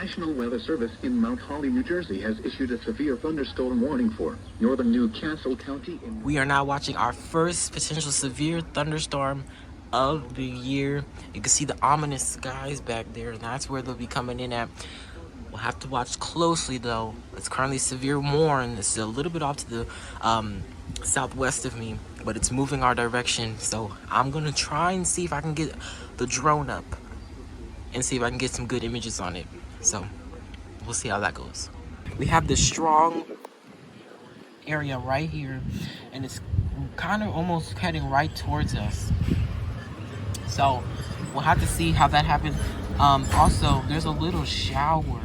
National Weather Service in Mount Holly, New Jersey has issued a severe thunderstorm warning for northern Newcastle County. We are now watching our first potential severe thunderstorm of the year. You can see the ominous skies back there, and that's where they'll be coming in at. We'll have to watch closely though. It's currently severe warn. It's a little bit off to the southwest of me, but it's moving our direction. So I'm gonna try and see if I can get the drone up and see if I can get some good images on it. So we'll see how that goes. We have this strong area right here, and it's kind of almost heading right towards us. So we'll have to see how that happens. Also, there's a little shower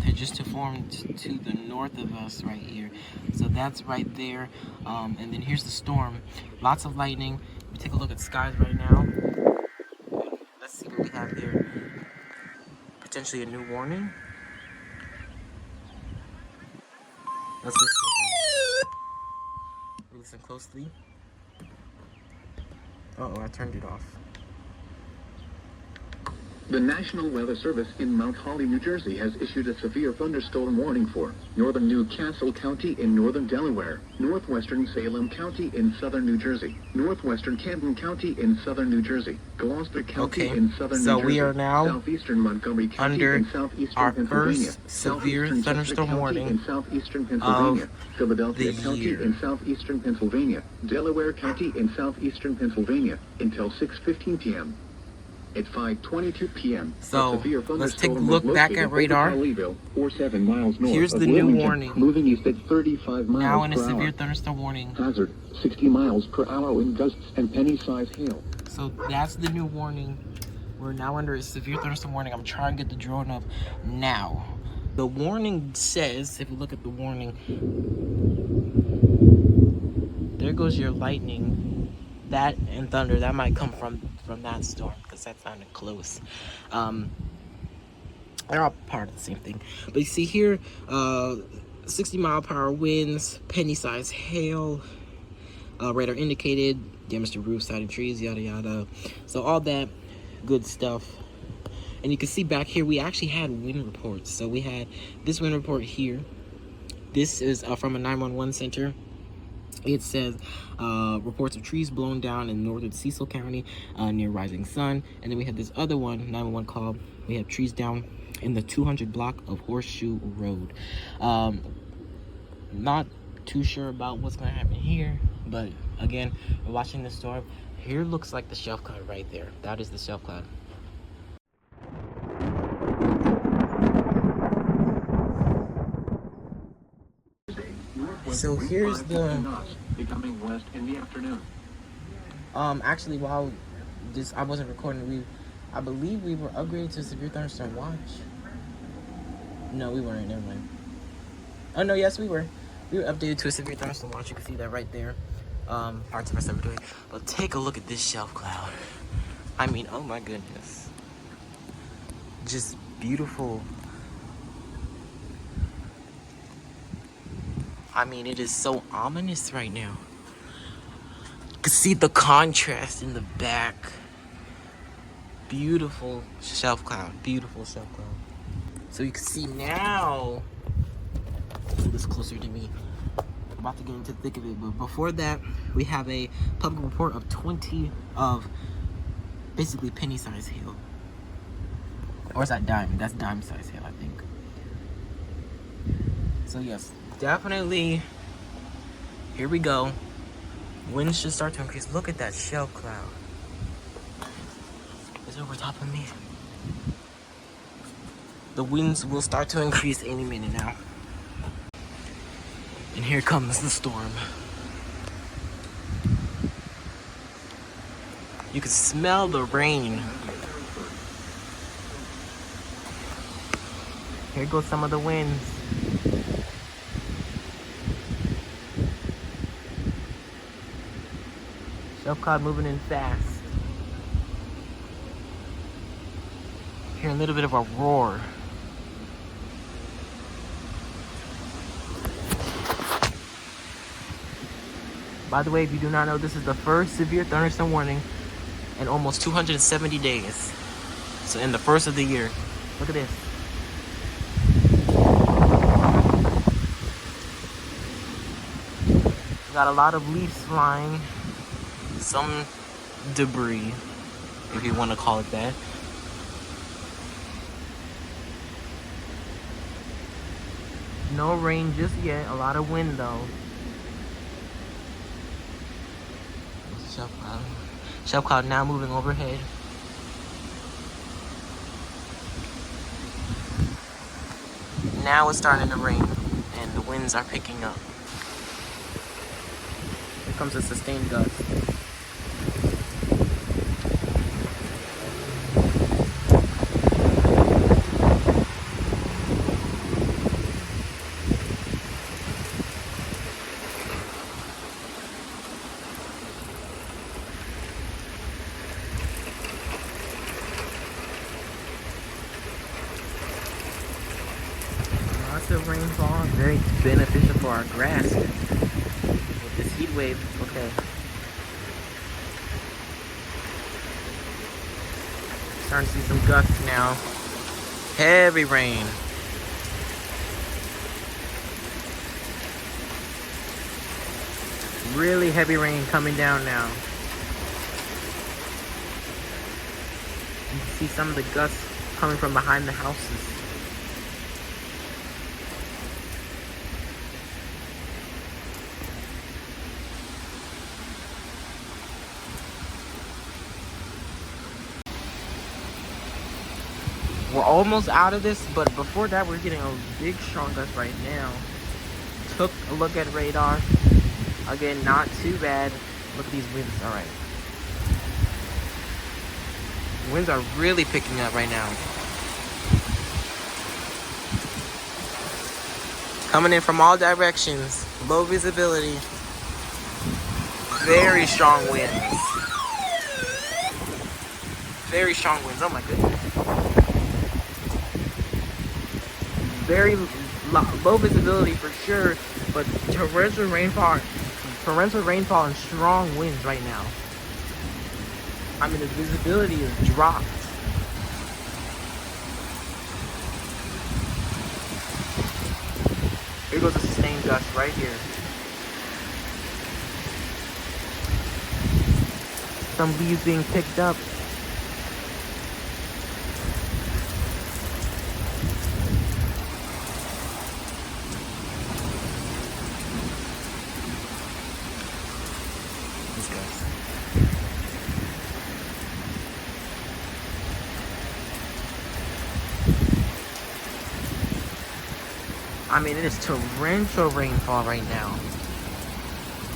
that formed to the north of us right here. So that's right there. And then here's the storm. Lots of lightning. We take a look at the skies right now. Let's see what we have here. Potentially a new warning. Let's listen closely. Uh-oh, I turned it off. The National Weather Service in Mount Holly, New Jersey has issued a severe thunderstorm warning for northern Newcastle County in northern Delaware, northwestern Salem County in southern New Jersey, northwestern Camden County in southern New Jersey, Gloucester County in southern New Jersey. So we are now southeastern Montgomery County under in southeastern our Pennsylvania, first severe thunderstorm County warning in southeastern Pennsylvania, Philadelphia County year. in southeastern Pennsylvania, Delaware County in southeastern Pennsylvania until 6:15 p.m. At 5:22 p.m. So let's take a look back at radar. Or 7 miles north. Here's the new warning. Moving east at 35 miles now in a per severe hour. thunderstorm warning. Hazard 60 miles per hour in gusts and penny-sized hail. So that's the new warning. We're now under a severe thunderstorm warning. I'm trying to get the drone up now. The warning says, if you look at the warning, there goes your lightning. That and thunder, that might come from that storm, because that sounded close. They're all part of the same thing. But you see here, 60-mile-per-hour winds, penny-sized hail, radar indicated, damage to roofs, siding trees, yada yada. So all that good stuff. And you can see back here, we actually had wind reports. So we had this wind report here. This is from a 911 center. It says reports of trees blown down in northern Cecil County near Rising Sun. And then we have this other one, 911 call. We have trees down in the 200 block of Horseshoe Road. Not too sure about what's going to happen here. But again, we're watching the storm. Here looks like the shelf cloud right there. That is the shelf cloud. So here's the becoming west in the afternoon. Actually, while I wasn't recording, I believe we were upgraded to severe thunderstorm watch. No, we weren't. Never mind. Oh no, yes we were. We were updated to a severe thunderstorm watch. You can see that right there. Parts of our stuff we're doing. But take a look at this shelf cloud. I mean, oh my goodness. Just beautiful. I mean, it is so ominous right now. You can see the contrast in the back. Beautiful shelf cloud. Beautiful shelf cloud. So you can see now. Pull this closer to me. I'm about to get into the thick of it. But before that, we have a public report of 20 of basically penny-sized hail. Or is that dime? That's dime-sized hail, I think. So yes. Definitely, here we go. Winds should start to increase. Look at that shelf cloud. It's over top of me. The winds will start to increase any minute now. And here comes the storm. You can smell the rain. Here goes some of the winds. Shelf cloud moving in fast. Hear a little bit of a roar. By the way, if you do not know, this is the first severe thunderstorm warning in almost 270 days. So in the first of the year. Look at this. Got a lot of leaves flying. Some debris, if you want to call it that. No rain just yet. A lot of wind though. Shelf cloud now moving overhead. Now it's starting to rain and the winds are picking up. Here comes a sustained gust. Lots of rainfall, very beneficial for our grass. With this heat wave, okay. Starting to see some gusts now. Heavy rain. Really heavy rain coming down now. You can see some of the gusts coming from behind the houses. We're almost out of this, but before that, we're getting a big strong gust right now. Took a look at radar. Again, not too bad. Look at these winds. All right. Winds are really picking up right now. Coming in from all directions. Low visibility. Very strong winds. Very strong winds. Oh my goodness. Very low visibility for sure, but torrential rainfall and strong winds right now. I mean, the visibility is dropped. Here goes a sustained gust right here. Some leaves being picked up. I mean, it is torrential rainfall right now.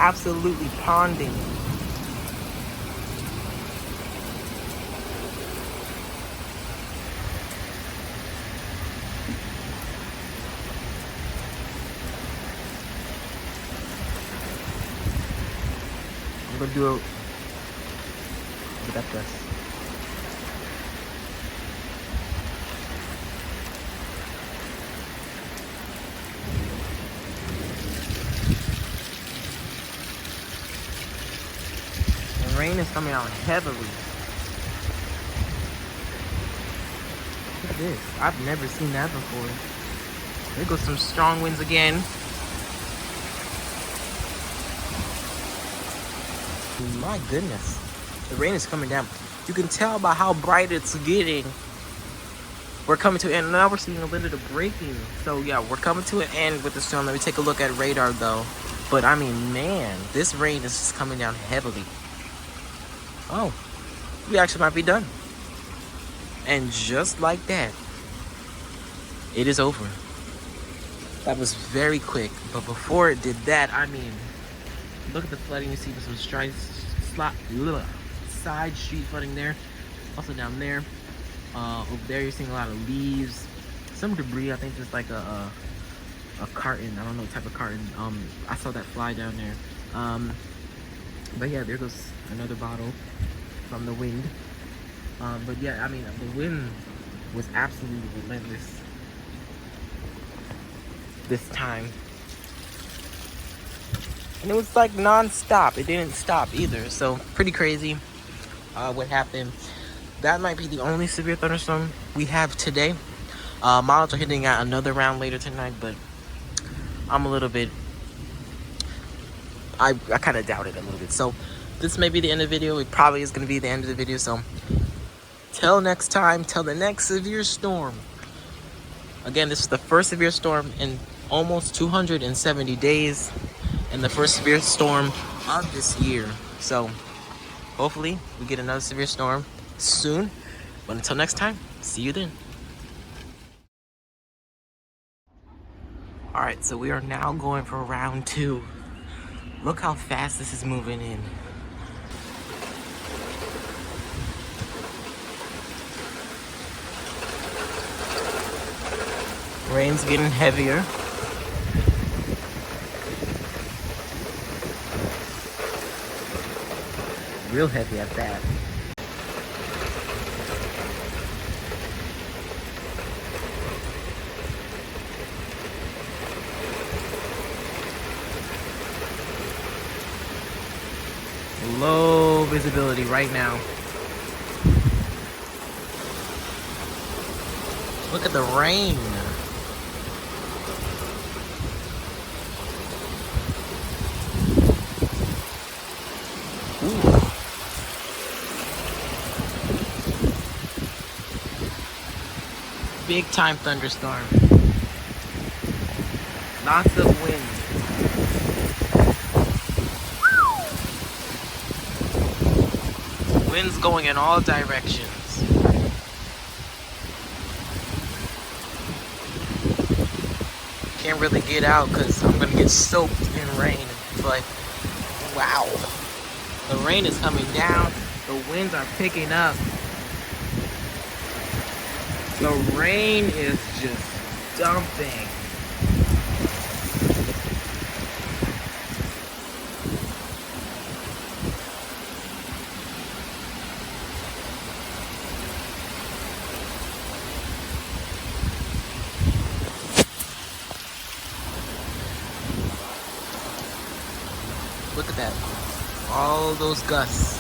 Absolutely ponding. I'm gonna do a look at this. Rain is coming out heavily. Look at this. I've never seen that before. There goes some strong winds again. My goodness. The rain is coming down. You can tell by how bright it's getting. We're coming to an end. Now we're seeing a little bit of breaking. So yeah, we're coming to an end with the storm. Let me take a look at radar though. But I mean, man, this rain is just coming down heavily. Oh, we actually might be done. And just like that, it is over. That was very quick. But before it did that, I mean, look at the flooding. You see some side street flooding there. Also down there. Over there, you're seeing a lot of leaves. Some debris. I think just like a carton. I don't know what type of carton. I saw that fly down there. But yeah, there goes another bottle from the wind. But yeah, I mean, the wind was absolutely relentless this time. And it was like non-stop. It didn't stop either. So pretty crazy what happened. That might be the only severe thunderstorm we have today. Models are hitting at another round later tonight, but I'm a little bit I kind of doubt it a little bit. So this may be the end of the video. It probably is going to be the end of the video. So till next time, till the next severe storm. Again, this is the first severe storm in almost 270 days, and the first severe storm of this year. So hopefully we get another severe storm soon. But until next time, see you then. All right, so we are now going for round 2. Look how fast this is moving in. Rain's getting heavier. Real heavy at that. Low visibility right now. Look at the rain. Ooh. Big time thunderstorm. Lots of wind. Winds going in all directions. Can't really get out because I'm gonna get soaked in rain. But wow, the rain is coming down. The winds are picking up. The rain is just dumping. Look at that. All those gusts.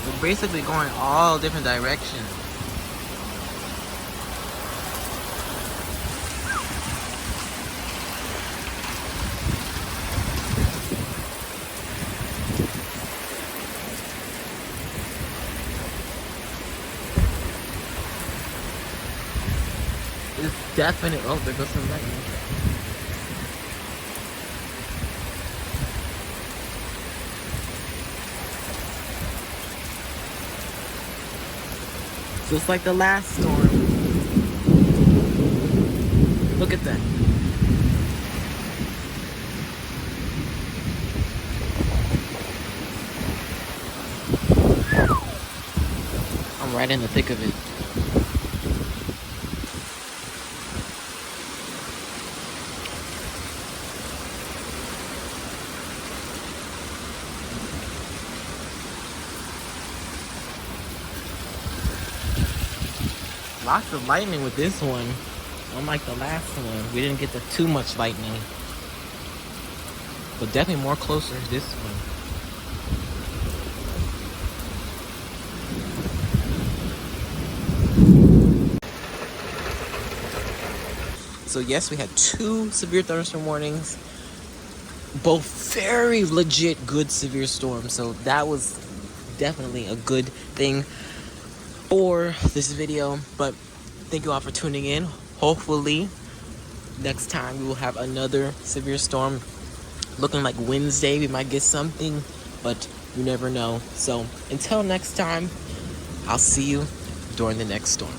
They're basically going all different directions. It's definite. Oh, there goes some lightning. Just like the last storm. Look at that. I'm right in the thick of it. Lots of lightning with this one. Unlike the last one, we didn't get too much lightning. But definitely more closer to this one. So yes, we had 2 severe thunderstorm warnings. Both very legit good severe storms. So that was definitely a good thing for this video. But thank you all for tuning in. Hopefully next time we will have another severe storm. Looking like Wednesday we might get something, but you never know. So until next time, I'll see you during the next storm.